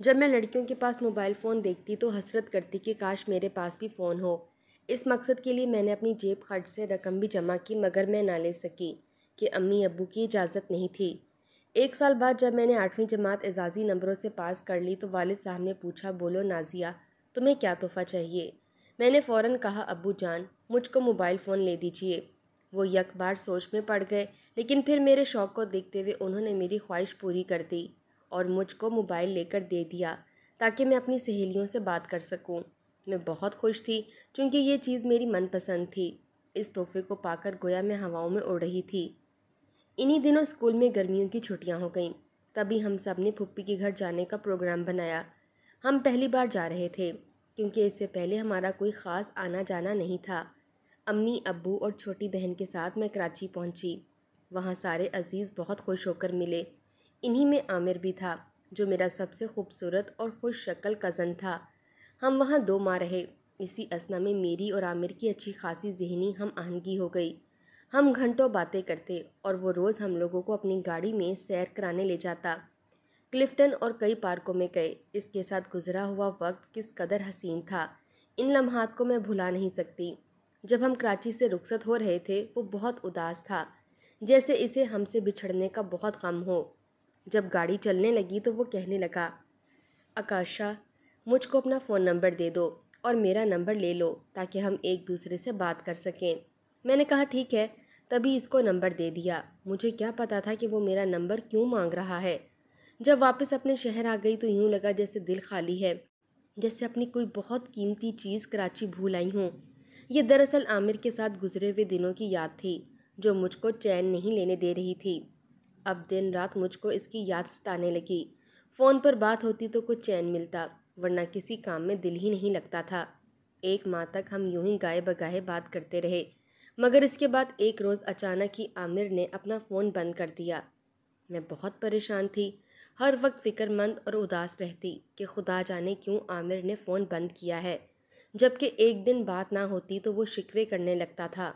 جب میں لڑکیوں کے پاس موبائل فون دیکھتی تو حسرت کرتی کہ کاش میرے پاس بھی فون ہو۔ اس مقصد کے لیے میں نے اپنی جیب خرچ سے رقم بھی جمع کی، مگر میں نہ لے سکی کہ امی ابو کی اجازت نہیں تھی۔ 1 سال بعد جب میں نے 8ویں جماعت اعزازی نمبروں سے پاس کر لی تو والد صاحب نے پوچھا، بولو نازیہ، تمہیں کیا تحفہ چاہیے؟ میں نے فوراً کہا، ابو جان مجھ کو موبائل فون لے دیجیے۔ وہ یک بار سوچ میں پڑ گئے، لیکن پھر میرے شوق کو دیکھتے ہوئے انہوں نے میری خواہش پوری کر دی اور مجھ کو موبائل لے کر دے دیا تاکہ میں اپنی سہیلیوں سے بات کر سکوں۔ میں بہت خوش تھی چونکہ یہ چیز میری من پسند تھی۔ اس تحفے کو پا کر گویا میں ہواؤں میں اڑ رہی تھی۔ انہی دنوں اسکول میں گرمیوں کی چھٹیاں ہو گئیں۔ تبھی ہم سب نے پھپھی کے گھر جانے کا پروگرام بنایا۔ ہم پہلی بار جا رہے تھے کیونکہ اس سے پہلے ہمارا کوئی خاص آنا جانا نہیں تھا۔ امی ابو اور چھوٹی بہن کے ساتھ میں کراچی پہنچی۔ وہاں سارے عزیز بہت خوش ہو کر ملے۔ انہی میں عامر بھی تھا جو میرا سب سے خوبصورت اور خوش شکل کزن تھا۔ ہم وہاں 2 ماہ رہے۔ اسی اثنا میں میری اور عامر کی اچھی خاصی ذہنی ہم آہنگی ہو گئی۔ ہم گھنٹوں باتیں کرتے اور وہ روز ہم لوگوں کو اپنی گاڑی میں سیر کرانے لے جاتا۔ کلفٹن اور کئی پارکوں میں گئے۔ اس کے ساتھ گزرا ہوا وقت کس قدر حسین تھا، ان لمحات کو میں بھلا نہیں سکتی۔ جب ہم کراچی سے رخصت ہو رہے تھے وہ بہت اداس تھا، جیسے اسے ہم سے بچھڑنے کا بہت غم ہو۔ جب گاڑی چلنے لگی تو وہ کہنے لگا، آکاشا مجھ کو اپنا فون نمبر دے دو اور میرا نمبر لے لو تاکہ ہم ایک دوسرے سے بات کر سکیں۔ میں نے کہا ٹھیک ہے، تبھی اس کو نمبر دے دیا۔ مجھے کیا پتا تھا کہ وہ میرا نمبر کیوں مانگ رہا ہے۔ جب واپس اپنے شہر آ گئی تو یوں لگا جیسے دل خالی ہے، جیسے اپنی کوئی بہت قیمتی چیز کراچی بھول آئی ہوں۔ یہ دراصل عامر کے ساتھ گزرے ہوئے دنوں کی یاد تھی جو مجھ کو چین نہیں لینے دے رہی تھی۔ اب دن رات مجھ کو اس کی یاد ستانے لگی۔ فون پر بات ہوتی تو کچھ چین ملتا، ورنہ کسی کام میں دل ہی نہیں لگتا تھا۔ 1 ماہ تک ہم یوں ہی گائے بگاہے بات کرتے رہے، مگر اس کے بعد ایک روز اچانک ہی عامر نے اپنا فون بند کر دیا۔ میں بہت پریشان تھی، ہر وقت فکر مند اور اداس رہتی کہ خدا جانے کیوں عامر نے فون بند کیا ہے، جبکہ ایک دن بات نہ ہوتی تو وہ شکوے کرنے لگتا تھا۔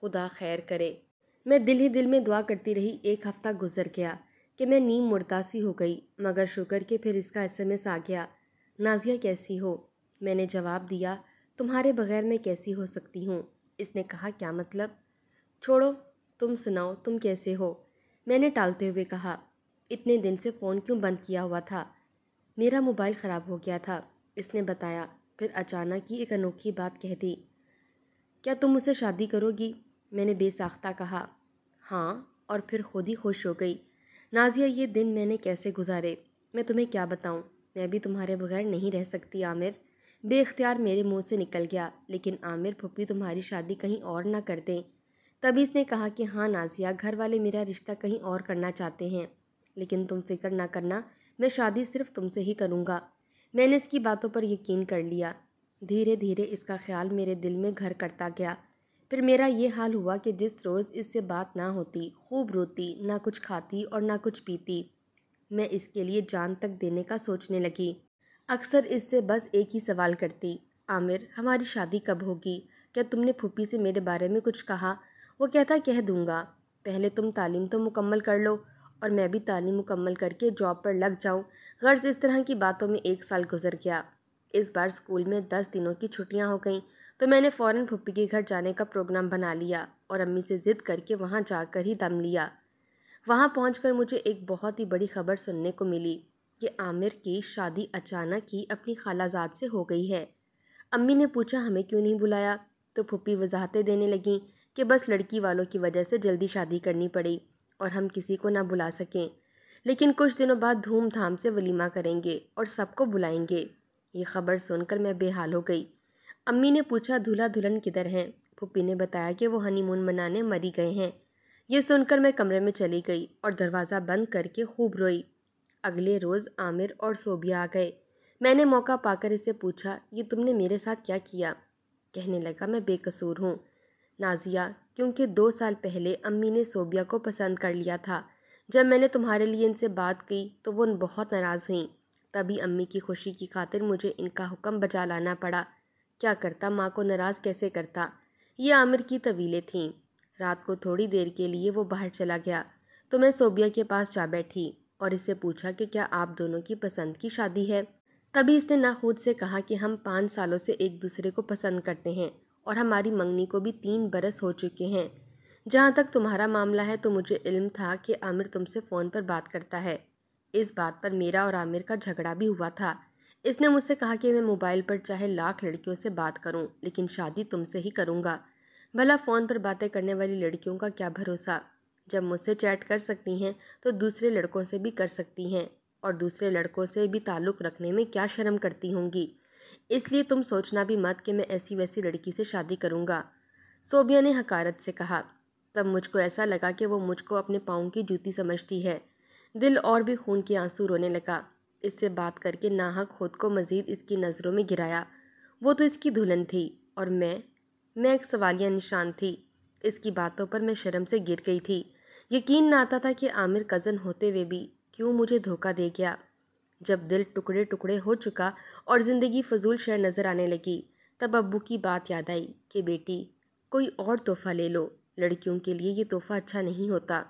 خدا خیر کرے۔ میں دل ہی دل میں دعا کرتی رہی۔ 1 ہفتہ گزر گیا کہ میں نیم مردہ سی ہو گئی، مگر شکر کہ پھر اس کا SMS آ گیا، نازیہ کیسی ہو؟ میں نے جواب دیا، تمہارے بغیر میں کیسی ہو سکتی ہوں؟ اس نے کہا، کیا مطلب؟ چھوڑو، تم سناؤ، تم کیسے ہو؟ میں نے ٹالتے ہوئے کہا، اتنے دن سے فون کیوں بند کیا ہوا تھا؟ میرا موبائل خراب ہو گیا تھا، اس نے بتایا۔ پھر اچانک ہی ایک انوکھی بات کہہ دی، کیا تم مجھ سے شادی کرو گی؟ میں نے بے ساختہ کہا، ہاں، اور پھر خود ہی خوش ہو گئی۔ نازیہ یہ دن میں نے کیسے گزارے میں تمہیں کیا بتاؤں؟ میں بھی تمہارے بغیر نہیں رہ سکتی عامر۔ بے اختیار میرے منہ سے نکل گیا، لیکن عامر پھپھی تمہاری شادی کہیں اور نہ کر دیں۔ تبھی اس نے کہا کہ ہاں نازیہ، گھر والے میرا رشتہ کہیں اور کرنا چاہتے ہیں، لیکن تم فکر نہ کرنا، میں شادی صرف تم سے ہی کروں گا۔ میں نے اس کی باتوں پر یقین کر لیا۔ دھیرے دھیرے اس کا خیال میرے دل میں گھر کرتا گیا۔ پھر میرا یہ حال ہوا کہ جس روز اس سے بات نہ ہوتی، خوب روتی، نہ کچھ کھاتی اور نہ کچھ پیتی۔ میں اس کے لیے جان تک دینے کا سوچنے لگی۔ اکثر اس سے بس ایک ہی سوال کرتی، عامر ہماری شادی کب ہوگی؟ کیا تم نے پھوپھی سے میرے بارے میں کچھ کہا؟ وہ کہتا، کہہ دوں گا، پہلے تم تعلیم تو مکمل کر لو اور میں بھی تعلیم مکمل کر کے جاب پر لگ جاؤں۔ غرض اس طرح کی باتوں میں 1 سال گزر گیا۔ اس بار اسکول میں 10 دنوں کی چھٹیاں ہو گئیں تو میں نے فوراً پھپھی کے گھر جانے کا پروگرام بنا لیا اور امی سے ضد کر کے وہاں جا کر ہی دم لیا۔ وہاں پہنچ کر مجھے ایک بہت ہی بڑی خبر سننے کو ملی کہ عامر کی شادی اچانک ہی اپنی خالہ زاد سے ہو گئی ہے۔ امی نے پوچھا ہمیں کیوں نہیں بلایا، تو پھپھی وضاحتیں دینے لگیں کہ بس لڑکی والوں کی وجہ سے جلدی شادی کرنی پڑی اور ہم کسی کو نہ بلا سکیں، لیکن کچھ دنوں بعد دھوم دھام سے ولیمہ کریں گے اور سب کو بلائیں گے۔ یہ خبر سن کر میں بے حال ہو گئی۔ امی نے پوچھا دولہا دلہن کدھر ہیں؟ پھپھی نے بتایا کہ وہ ہنی مون منانے مری گئے ہیں۔ یہ سن کر میں کمرے میں چلی گئی اور دروازہ بند کر کے خوب روئی۔ اگلے روز عامر اور صوبیہ آ گئے۔ میں نے موقع پا کر اسے پوچھا، یہ تم نے میرے ساتھ کیا کیا؟ کہنے لگا، میں بے قصور ہوں نازیہ، کیونکہ 2 سال پہلے امی نے صوبیہ کو پسند کر لیا تھا۔ جب میں نے تمہارے لیے ان سے بات کی تو وہ بہت ناراض ہوئیں، تبھی امی کی خوشی کی خاطر مجھے ان کا حکم بجا لانا پڑا۔ کیا کرتا، ماں کو ناراض کیسے کرتا؟ یہ عامر کی طویلیں تھیں۔ رات کو تھوڑی دیر کے لیے وہ باہر چلا گیا تو میں صوبیہ کے پاس جا بیٹھی۔ اور اسے پوچھا کہ کیا آپ دونوں کی پسند کی شادی ہے۔ تبھی اس نے ناخود سے کہا کہ ہم 5 سالوں سے ایک دوسرے کو پسند کرتے ہیں اور ہماری منگنی کو بھی 3 برس ہو چکے ہیں۔ جہاں تک تمہارا معاملہ ہے تو مجھے علم تھا کہ عامر تم سے فون پر بات کرتا ہے۔ اس بات پر میرا اور عامر کا جھگڑا بھی ہوا تھا۔ اس نے مجھ سے کہا کہ میں موبائل پر چاہے لاکھ لڑکیوں سے بات کروں لیکن شادی تم سے ہی کروں گا۔ بھلا فون پر باتیں کرنے والی لڑکیوں کا کیا بھروسہ؟ جب مجھ سے چیٹ کر سکتی ہیں تو دوسرے لڑکوں سے بھی کر سکتی ہیں، اور دوسرے لڑکوں سے بھی تعلق رکھنے میں کیا شرم کرتی ہوں گی؟ اس لیے تم سوچنا بھی مت کہ میں ایسی ویسی لڑکی سے شادی کروں گا، صوبیہ نے حقارت سے کہا۔ تب مجھ کو ایسا لگا کہ وہ مجھ کو اپنے پاؤں کی جوتی سمجھتی ہے۔ دل اور بھی خون کے آنسو رونے لگا۔ اس سے بات کر کے ناحق خود کو مزید اس کی نظروں میں گرایا۔ وہ تو اس کی دلہن تھی اور میں ایک سوالیہ نشان تھی۔ اس کی باتوں پر میں شرم سے گر گئی تھی۔ یقین نہ آتا تھا کہ عامر کزن ہوتے ہوئے بھی کیوں مجھے دھوکہ دے گیا۔ جب دل ٹکڑے ٹکڑے ہو چکا اور زندگی فضول شے نظر آنے لگی، تب ابو کی بات یاد آئی کہ بیٹی کوئی اور تحفہ لے لو، لڑکیوں کے لیے یہ تحفہ اچھا نہیں ہوتا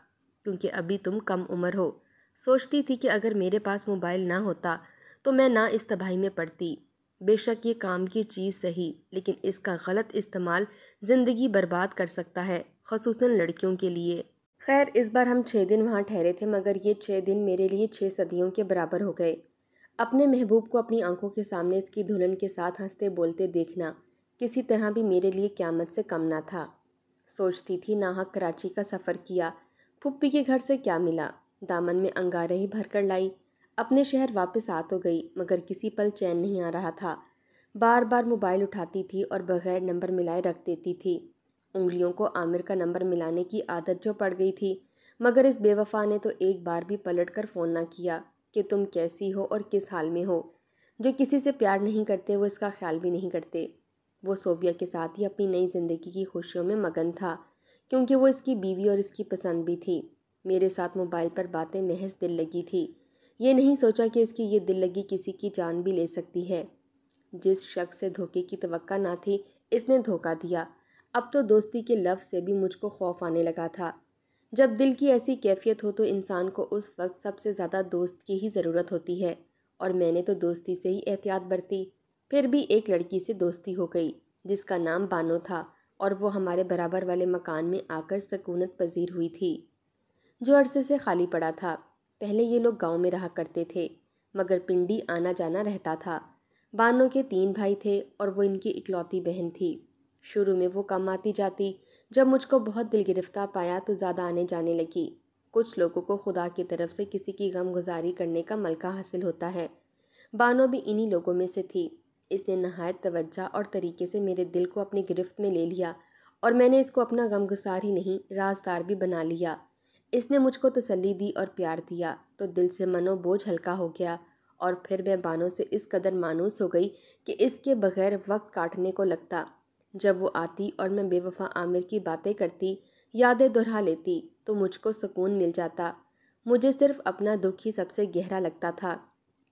کیونکہ ابھی تم کم عمر ہو۔ سوچتی تھی کہ اگر میرے پاس موبائل نہ ہوتا تو میں نہ اس تباہی میں پڑتی۔ بے شک یہ کام کی چیز صحیح، لیکن اس کا غلط استعمال زندگی برباد کر سکتا ہے، خصوصاً لڑکیوں کے لیے۔ خیر اس بار ہم 6 دن وہاں ٹھہرے تھے، مگر یہ 6 دن میرے لیے 6 صدیوں کے برابر ہو گئے۔ اپنے محبوب کو اپنی آنکھوں کے سامنے اس کی دلہن کے ساتھ ہنستے بولتے دیکھنا کسی طرح بھی میرے لیے قیامت سے کم نہ تھا۔ سوچتی تھی ناحق کراچی کا سفر کیا، پھپھی کے گھر سے کیا ملا، دامن میں انگارے ہی بھر کر لائی۔ اپنے شہر واپس آ تو گئی مگر کسی پل چین نہیں آ رہا تھا۔ بار بار موبائل اٹھاتی تھی اور بغیر نمبر ملائے رکھ دیتی تھی۔ انگلیوں کو عامر کا نمبر ملانے کی عادت جو پڑ گئی تھی، مگر اس بے وفا نے تو ایک بار بھی پلٹ کر فون نہ کیا کہ تم کیسی ہو اور کس حال میں ہو۔ جو کسی سے پیار نہیں کرتے وہ اس کا خیال بھی نہیں کرتے۔ وہ صوبیہ کے ساتھ ہی اپنی نئی زندگی کی خوشیوں میں مگن تھا کیونکہ وہ اس کی بیوی اور اس کی پسند بھی تھی۔ میرے ساتھ موبائل پر باتیں محض دل لگی تھی۔ یہ نہیں سوچا کہ اس کی یہ دل لگی کسی کی جان بھی لے سکتی ہے۔ جس شخص سے دھوکے کی توقع نہ تھی اس نے دھوکہ دیا۔ اب تو دوستی کے لفظ سے بھی مجھ کو خوف آنے لگا تھا۔ جب دل کی ایسی کیفیت ہو تو انسان کو اس وقت سب سے زیادہ دوست کی ہی ضرورت ہوتی ہے، اور میں نے تو دوستی سے ہی احتیاط برتی۔ پھر بھی ایک لڑکی سے دوستی ہو گئی جس کا نام بانو تھا، اور وہ ہمارے برابر والے مکان میں آ کر سکونت پذیر ہوئی تھی جو عرصے سے خالی پڑا تھا۔ پہلے یہ لوگ گاؤں میں رہا کرتے تھے مگر پنڈی آنا جانا رہتا تھا۔ بانو کے 3 بھائی تھے اور وہ ان کی اکلوتی بہن تھی۔ شروع میں وہ کم آتی جاتی، جب مجھ کو بہت دل گرفتہ پایا تو زیادہ آنے جانے لگی۔ کچھ لوگوں کو خدا کی طرف سے کسی کی غم گزاری کرنے کا ملکہ حاصل ہوتا ہے۔ بانو بھی انہی لوگوں میں سے تھی۔ اس نے نہایت توجہ اور طریقے سے میرے دل کو اپنی گرفت میں لے لیا اور میں نے اس کو اپنا غمگسار ہی نہیں رازدار بھی بنا لیا۔ اس نے مجھ کو تسلی دی اور پیار دیا تو دل سے منو بوجھ ہلکا ہو گیا، اور پھر میں بانو سے اس قدر مانوس ہو گئی کہ اس کے بغیر وقت کاٹنے کو لگتا۔ جب وہ آتی اور میں بے وفا عامر کی باتیں کرتی، یادیں دہرا لیتی تو مجھ کو سکون مل جاتا۔ مجھے صرف اپنا دکھ ہی سب سے گہرا لگتا تھا۔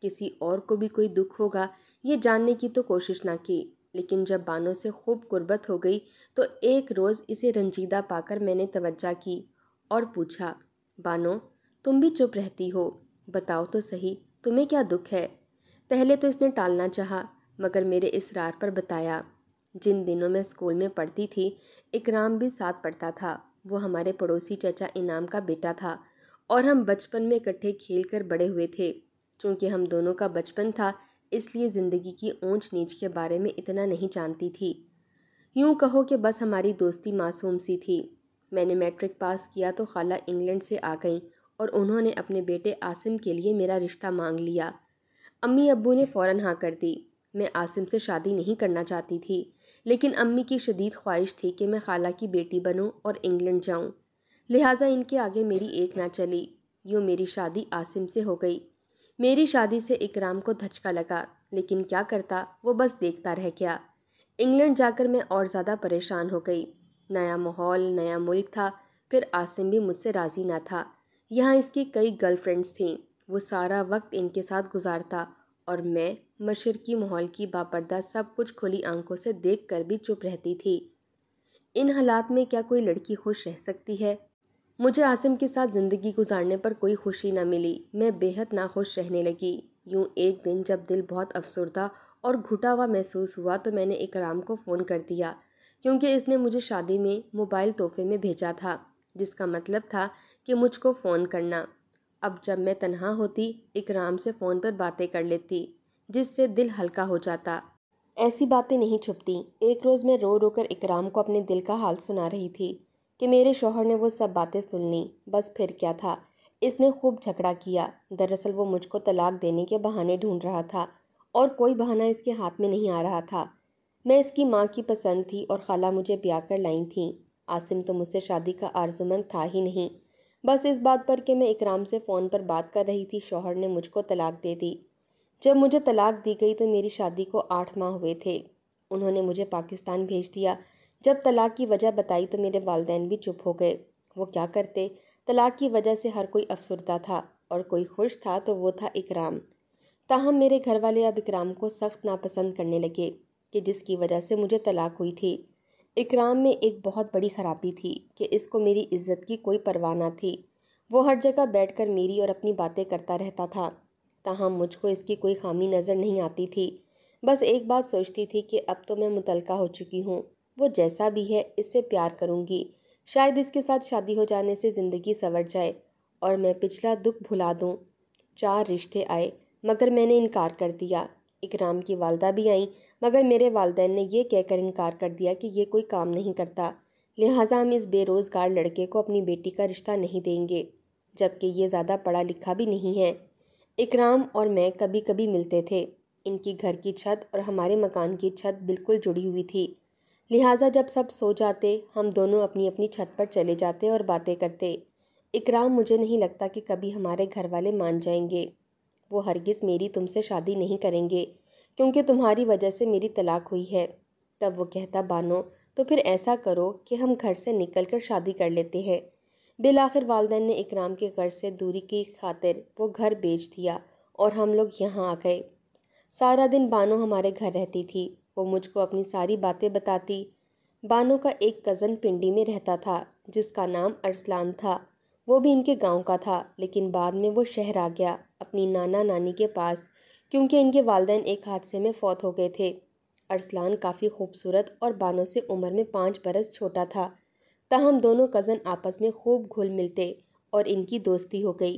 کسی اور کو بھی کوئی دکھ ہوگا یہ جاننے کی تو کوشش نہ کی، لیکن جب بانو سے خوب قربت ہو گئی تو ایک روز اسے رنجیدہ پا کر میں نے توجہ کی اور پوچھا، بانو تم بھی چپ رہتی ہو، بتاؤ تو صحیح تمہیں کیا دکھ ہے؟ پہلے تو اس نے ٹالنا چاہا مگر میرے اصرار پر بتایا۔ جن دنوں میں اسکول میں پڑھتی تھی اکرام بھی ساتھ پڑھتا تھا۔ وہ ہمارے پڑوسی چچا انعام کا بیٹا تھا اور ہم بچپن میں اکٹھے کھیل کر بڑے ہوئے تھے۔ چونکہ ہم دونوں کا بچپن تھا اس لیے زندگی کی اونچ نیچ کے بارے میں اتنا نہیں جانتی تھی۔ یوں کہو کہ بس ہماری دوستی معصوم سی تھی۔ میں نے میٹرک پاس کیا تو خالہ انگلینڈ سے آ گئیں اور انہوں نے اپنے بیٹے عاصم کے لیے میرا رشتہ مانگ لیا۔ امی ابو نے فوراً ہاں کر دی۔ میں عاصم سے شادی نہیں کرنا چاہتی تھی، لیکن امی کی شدید خواہش تھی کہ میں خالہ کی بیٹی بنوں اور انگلینڈ جاؤں، لہٰذا ان کے آگے میری ایک نہ چلی۔ یوں میری شادی عاصم سے ہو گئی۔ میری شادی سے اکرام کو دھچکا لگا، لیکن کیا کرتا، وہ بس دیکھتا رہ گیا۔ انگلینڈ جا کر میں اور زیادہ پریشان ہو گئی۔ نیا ماحول، نیا ملک تھا، پھر عاصم بھی مجھ سے راضی نہ تھا۔ یہاں اس کی کئی گرل فرینڈز تھیں، وہ سارا وقت ان کے ساتھ گزارتا اور میں مشرقی ماحول کی باپردہ سب کچھ کھلی آنکھوں سے دیکھ کر بھی چپ رہتی تھی۔ ان حالات میں کیا کوئی لڑکی خوش رہ سکتی ہے؟ مجھے عاصم کے ساتھ زندگی گزارنے پر کوئی خوشی نہ ملی۔ میں بے حد ناخوش رہنے لگی۔ یوں ایک دن جب دل بہت افسردہ اور گھٹا ہوا محسوس ہوا تو میں نے اکرام کو فون کر دیا، کیونکہ اس نے مجھے شادی میں موبائل تحفے میں بھیجا تھا، جس کا مطلب تھا کہ مجھ کو فون کرنا۔ اب جب میں تنہا ہوتی اکرام سے فون پر باتیں کر لیتی، جس سے دل ہلکا ہو جاتا۔ ایسی باتیں نہیں چھپتی۔ ایک روز میں رو رو کر اکرام کو اپنے دل کا حال سنا رہی تھی کہ میرے شوہر نے وہ سب باتیں سن لیں۔ بس پھر کیا تھا، اس نے خوب جھگڑا کیا۔ دراصل وہ مجھ کو طلاق دینے کے بہانے ڈھونڈ رہا تھا اور کوئی بہانہ اس کے ہاتھ میں نہیں آ رہا تھا۔ میں اس کی ماں کی پسند تھی اور خالہ مجھے بیاہ کر لائیں تھیں۔ عاصم تو مجھ سے شادی کا آرزومند تھا ہی نہیں۔ بس اس بات پر کہ میں اکرام سے فون پر بات کر رہی تھی، شوہر نے مجھ کو طلاق دے دی۔ جب مجھے طلاق دی گئی تو میری شادی کو 8 ماہ ہوئے تھے۔ انہوں نے مجھے پاکستان بھیج دیا۔ جب طلاق کی وجہ بتائی تو میرے والدین بھی چپ ہو گئے۔ وہ کیا کرتے؟ طلاق کی وجہ سے ہر کوئی افسردہ تھا اور کوئی خوش تھا تو وہ تھا اکرام۔ تاہم میرے گھر والے اب اکرام کو سخت ناپسند کرنے لگے کہ جس کی وجہ سے مجھے طلاق ہوئی تھی۔ اکرام میں ایک بہت بڑی خرابی تھی کہ اس کو میری عزت کی کوئی پرواہ نہ تھی۔ وہ ہر جگہ بیٹھ کر میری اور اپنی باتیں کرتا رہتا تھا، تاہم مجھ کو اس کی کوئی خامی نظر نہیں آتی تھی۔ بس ایک بات سوچتی تھی کہ اب تو میں مطلقہ ہو چکی ہوں، وہ جیسا بھی ہے اس سے پیار کروں گی، شاید اس کے ساتھ شادی ہو جانے سے زندگی سنور جائے اور میں پچھلا دکھ بھلا دوں۔ 4 رشتے آئے مگر میں نے انکار کر دیا۔ اکرام کی والدہ بھی آئیں مگر میرے والدین نے یہ کہہ کر انکار کر دیا کہ یہ کوئی کام نہیں کرتا، لہٰذا ہم اس بے روزگار لڑکے کو اپنی بیٹی کا رشتہ نہیں دیں گے، جبکہ یہ زیادہ پڑھا لکھا بھی نہیں ہے۔ اکرام اور میں کبھی کبھی ملتے تھے۔ ان کی گھر کی چھت اور ہمارے مکان کی چھت بالکل جڑی ہوئی تھی، لہٰذا جب سب سو جاتے ہم دونوں اپنی اپنی چھت پر چلے جاتے اور باتیں کرتے۔ اکرام مجھے نہیں لگتا کہ کبھی ہمارے گھر والے مان جائیں گے۔ وہ ہرگز میری تم سے شادی نہیں کریں گے کیونکہ تمہاری وجہ سے میری طلاق ہوئی ہے۔ تب وہ کہتا، بانو تو پھر ایسا کرو کہ ہم گھر سے نکل کر شادی کر لیتے ہیں۔ بالآخر والدین نے اکرام کے گھر سے دوری کی خاطر وہ گھر بیچ دیا اور ہم لوگ یہاں آ گئے۔ سارا دن بانو ہمارے گھر رہتی تھی۔ وہ مجھ کو اپنی ساری باتیں بتاتی۔ بانو کا ایک کزن پنڈی میں رہتا تھا جس کا نام ارسلان تھا۔ وہ بھی ان کے گاؤں کا تھا، لیکن بعد میں وہ شہر آ گیا اپنی نانا نانی کے پاس، کیونکہ ان کے والدین ایک حادثے میں فوت ہو گئے تھے۔ ارسلان کافی خوبصورت اور بانو سے عمر میں 5 برس چھوٹا تھا، تاہم دونوں کزن آپس میں خوب گھل ملتے اور ان کی دوستی ہو گئی۔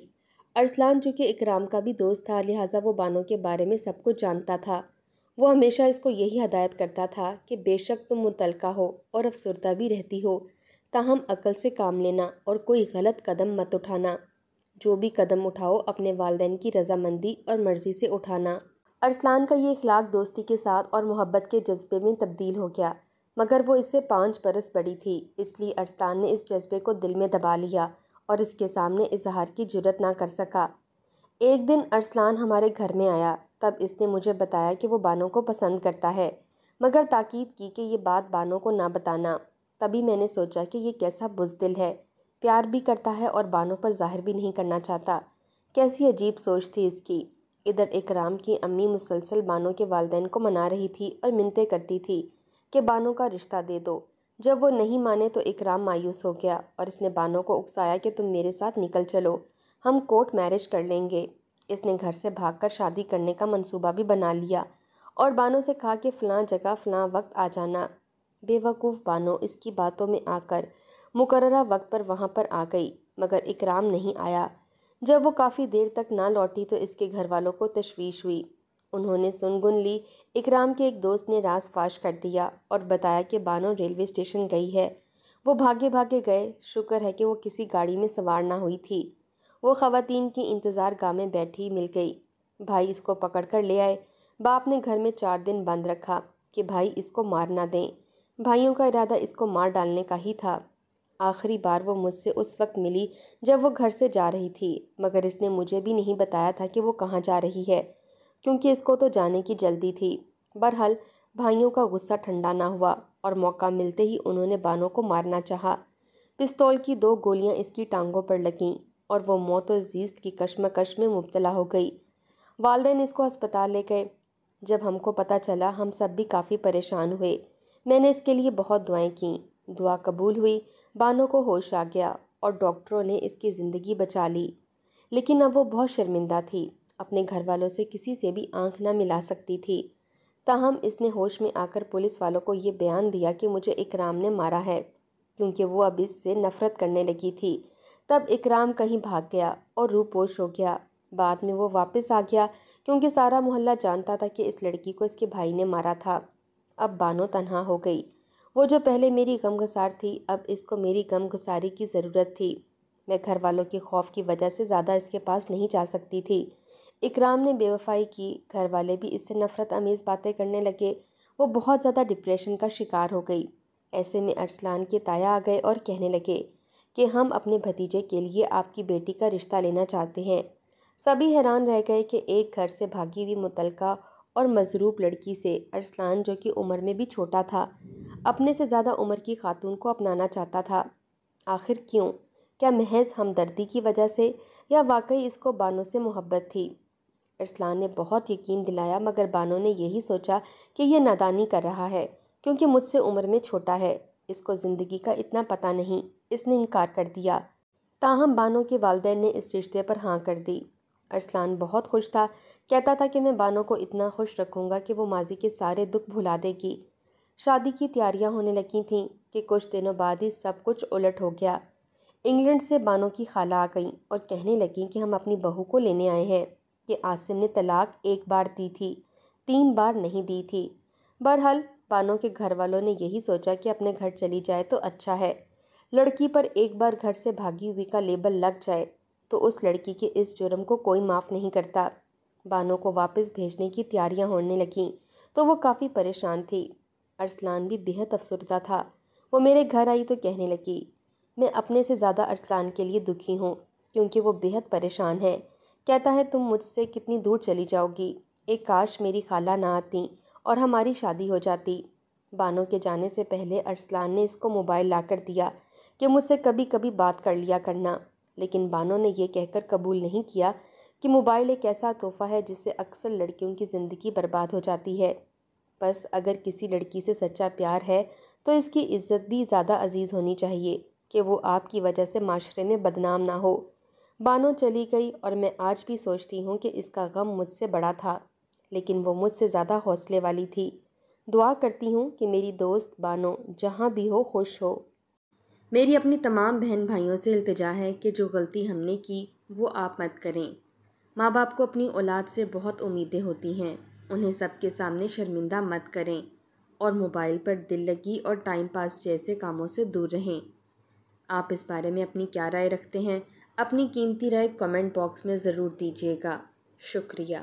ارسلان چونکہ اکرام کا بھی دوست تھا، لہٰذا وہ بانو کے بارے میں سب کچھ جانتا تھا۔ وہ ہمیشہ اس کو یہی ہدایت کرتا تھا کہ بے شک تم مطلقہ ہو اور افسردہ بھی رہتی ہو، تاہم عقل سے کام لینا اور کوئی غلط قدم مت اٹھانا۔ جو بھی قدم اٹھاؤ اپنے والدین کی رضامندی اور مرضی سے اٹھانا۔ ارسلان کا یہ اخلاق دوستی کے ساتھ اور محبت کے جذبے میں تبدیل ہو گیا، مگر وہ اس سے 5 برس بڑی تھی، اس لیے ارسلان نے اس جذبے کو دل میں دبا لیا اور اس کے سامنے اظہار کی جرات نہ کر سکا۔ ایک دن ارسلان ہمارے گھر میں آیا، تب اس نے مجھے بتایا کہ وہ بانو کو پسند کرتا ہے، مگر تاکید کی کہ یہ بات بانو کو نہ بتانا۔ تبھی میں نے سوچا کہ یہ کیسا بزدل ہے، پیار بھی کرتا ہے اور بانو پر ظاہر بھی نہیں کرنا چاہتا۔ کیسی عجیب سوچ تھی اس کی۔ ادھر اکرام کی امی مسلسل بانو کے والدین کو منا رہی تھی اور منتیں کرتی تھی کہ بانو کا رشتہ دے دو۔ جب وہ نہیں مانے تو اکرام مایوس ہو گیا اور اس نے بانو کو اکسایا کہ تم میرے ساتھ نکل چلو، ہم کورٹ میرج کر لیں گے۔ اس نے گھر سے بھاگ کر شادی کرنے کا منصوبہ بھی بنا لیا اور بانو سے کہا کہ فلاں جگہ فلاں وقت آ جانا۔ بے وقوف بانو اس کی باتوں میں آ کر مقررہ وقت پر وہاں پر آ گئی، مگر اکرام نہیں آیا۔ جب وہ کافی دیر تک نہ لوٹی تو اس کے گھر والوں کو تشویش ہوئی۔ انہوں نے سن گن لی۔ اکرام کے ایک دوست نے راز فاش کر دیا اور بتایا کہ بانو ریلوے اسٹیشن گئی ہے۔ وہ بھاگے بھاگے گئے، شکر ہے کہ وہ کسی گاڑی میں سوار نہ ہوئی تھی۔ وہ خواتین کی انتظار گاہ میں بیٹھی مل گئی۔ بھائی اس کو پکڑ کر لے آئے۔ باپ نے گھر میں 4 دن بند رکھا کہ بھائی اس کو مار نہ دیں۔ بھائیوں کا ارادہ اس کو مار ڈالنے کا ہی تھا۔ آخری بار وہ مجھ سے اس وقت ملی جب وہ گھر سے جا رہی تھی، مگر اس نے مجھے بھی نہیں بتایا تھا کہ وہ کہاں جا رہی ہے، کیونکہ اس کو تو جانے کی جلدی تھی۔ بہرحال بھائیوں کا غصہ ٹھنڈا نہ ہوا اور موقع ملتے ہی انہوں نے بانو کو مارنا چاہا۔ پستول کی 2 گولیاں اس کی ٹانگوں پر لگیں اور وہ موت و زیست کی کشمکش میں مبتلا ہو گئی۔ والدین اس کو ہسپتال لے گئے۔ جب ہم کو پتہ چلا ہم سب بھی کافی پریشان ہوئے۔ میں نے اس کے لیے بہت دعائیں کیں، دعا قبول ہوئی، بانو کو ہوش آ گیا اور ڈاکٹروں نے اس کی زندگی بچا لی، لیکن اب وہ بہت شرمندہ تھی، اپنے گھر والوں سے کسی سے بھی آنکھ نہ ملا سکتی تھی۔ تاہم اس نے ہوش میں آ کر پولیس والوں کو یہ بیان دیا کہ مجھے اکرام نے مارا ہے، کیونکہ وہ اب اس سے نفرت کرنے لگی تھی۔ تب اکرام کہیں بھاگ گیا اور روپوش ہو گیا۔ بعد میں وہ واپس آ گیا کیونکہ سارا محلہ جانتا تھا کہ اس لڑکی کو اس کے بھائی نے مارا تھا۔ اب بانو تنہا ہو گئی۔ وہ جو پہلے میری غمگسار تھی، اب اس کو میری غمگساری کی ضرورت تھی۔ میں گھر والوں کے خوف کی وجہ سے زیادہ اس کے پاس نہیں جا سکتی تھی۔ اکرام نے بے وفائی کی، گھر والے بھی اس سے نفرت امیز باتیں کرنے لگے۔ وہ بہت زیادہ ڈپریشن کا شکار ہو گئی۔ ایسے میں ارسلان کے تایا آ گئے اور کہنے لگے کہ ہم اپنے بھتیجے کے لیے آپ کی بیٹی کا رشتہ لینا چاہتے ہیں۔ سبھی حیران رہ گئے کہ ایک گھر سے بھاگی ہوئی متعلقہ اور مضروب لڑکی سے ارسلان، جو کہ عمر میں بھی چھوٹا تھا، اپنے سے زیادہ عمر کی خاتون کو اپنانا چاہتا تھا۔ آخر کیوں؟ کیا محض ہمدردی کی وجہ سے، یا واقعی اس کو بانو سے محبت تھی؟ ارسلان نے بہت یقین دلایا، مگر بانو نے یہی سوچا کہ یہ نادانی کر رہا ہے کیونکہ مجھ سے عمر میں چھوٹا ہے، اس کو زندگی کا اتنا پتہ نہیں۔ اس نے انکار کر دیا۔ تاہم بانو کے والدین نے اس رشتے پر ہاں کر دی۔ ارسلان بہت خوش تھا، کہتا تھا کہ میں بانو کو اتنا خوش رکھوں گا کہ وہ ماضی کے سارے دکھ بھلا دے گی۔ شادی کی تیاریاں ہونے لگی تھیں کہ کچھ دنوں بعد ہی سب کچھ الٹ ہو گیا۔ انگلینڈ سے بانو کی خالہ آ گئیں اور کہنے لگیں کہ ہم اپنی بہو کو لینے آئے ہیں، کہ عاصم نے طلاق ایک بار دی تھی، 3 بار نہیں دی تھی۔ بہرحال بانو کے گھر والوں نے یہی سوچا کہ اپنے گھر چلی جائے تو اچھا ہے۔ لڑکی پر ایک بار گھر سے بھاگی ہوئی کا لیبل لگ جائے تو اس لڑکی کے اس جرم کو کوئی معاف نہیں کرتا۔ بانو کو واپس بھیجنے کی تیاریاں ہونے لگیں تو وہ کافی پریشان تھی۔ ارسلان بھی بہت افسردہ تھا۔ وہ میرے گھر آئی تو کہنے لگی، میں اپنے سے زیادہ ارسلان کے لیے دکھی ہوں کیونکہ وہ بہت پریشان ہے۔ کہتا ہے تم مجھ سے کتنی دور چلی جاؤ گی، ایک کاش میری خالہ نہ آتی اور ہماری شادی ہو جاتی۔ بانو کے جانے سے پہلے ارسلان نے اس کو موبائل لا کر دیا کہ مجھ سے کبھی کبھی بات کر لیا کرنا، لیکن بانو نے یہ کہہ کر قبول نہیں کیا کہ موبائل ایک ایسا تحفہ ہے جس سے اکثر لڑکیوں کی زندگی برباد ہو جاتی ہے۔ بس اگر کسی لڑکی سے سچا پیار ہے تو اس کی عزت بھی زیادہ عزیز ہونی چاہیے کہ وہ آپ کی وجہ سے معاشرے میں بدنام نہ ہو۔ بانو چلی گئی اور میں آج بھی سوچتی ہوں کہ اس کا غم مجھ سے بڑا تھا، لیکن وہ مجھ سے زیادہ حوصلے والی تھی۔ دعا کرتی ہوں کہ میری دوست بانو جہاں بھی ہو خوش ہو۔ میری اپنی تمام بہن بھائیوں سے التجا ہے کہ جو غلطی ہم نے کی وہ آپ مت کریں۔ ماں باپ کو اپنی اولاد سے بہت امیدیں ہوتی ہیں، انہیں سب کے سامنے شرمندہ مت کریں، اور موبائل پر دل لگی اور ٹائم پاس جیسے کاموں سے دور رہیں۔ آپ اس بارے میں اپنی کیا رائے رکھتے ہیں؟ اپنی قیمتی رائے کمنٹ باکس میں ضرور دیجیے گا۔ شکریہ۔